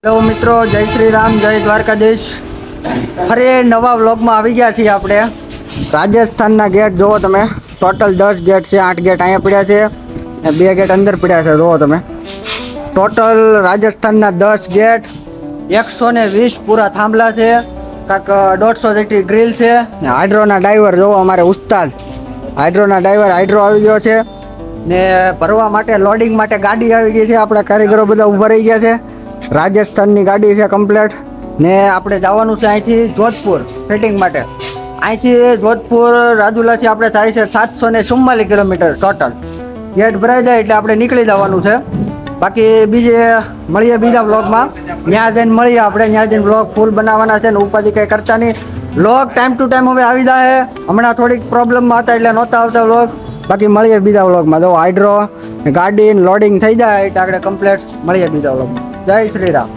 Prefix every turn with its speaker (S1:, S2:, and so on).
S1: Hello મિત્રો, જય શ્રી રામ, જય દ્વારકાધીશ. ફરી નવા વ્લોગમાં આવી ગયા છીએ આપણે. રાજસ્થાનના ગેટ જુઓ તમે. ટોટલ 10 ગેટ છે. 8 ગેટ અહીંયા પડ્યા છે અને 2 ગેટ અંદર પડ્યા છે. જુઓ તમે, ટોટલ રાજસ્થાનના 10 ગેટ, 120 પૂરા થાંભલા છે, કાંક 150 જેટલી ગ્રીલ છે. હાઇડ્રોના ડ્રાઈવર જુઓ, અમારે ઉસ્તાદ હાઇડ્રોના ડ્રાઈવર. હાઇડ્રો આવી ગયો છે ને ભરવા માટે, લોડિંગ માટે ગાડી આવી ગઈ છે. આપણા કારીગરો બધા ઊભા રહી ગયા છે. રાજસ્થાનની ગાડી છે કમ્પ્લેટ. ને આપણે જવાનું છે અહીંથી જોધપુર ફિટિંગ માટે. અહીંથી જોધપુર રાજુલાથી આપણે થાય છે 744 કિલોમીટર ટોટલ. ગેટ ભરાઈ જાય એટલે આપણે નીકળી જવાનું છે. બાકી બીજે મળીએ બીજા વ્લોગમાં. ત્યાં જઈને મળીએ આપણે. ત્યાં જઈને વ્લોગ ફૂલ બનાવવાના છે ને ઉપાધિ કંઈ કરતા નહીં. વ્લોગ ટાઈમ ટુ ટાઈમ હવે આવી જાય. હમણાં થોડીક પ્રોબ્લેમમાં હતા એટલે નહોતા આવતા વ્લોગ. બાકી મળીએ બીજા વ્લોગમાં. જો હાઇડ્રો ગાડી લોડિંગ થઈ જાય એટલે આપણે કમ્પ્લેટ મળીએ બીજા વ્લોગમાં. જય શ્રી રામ.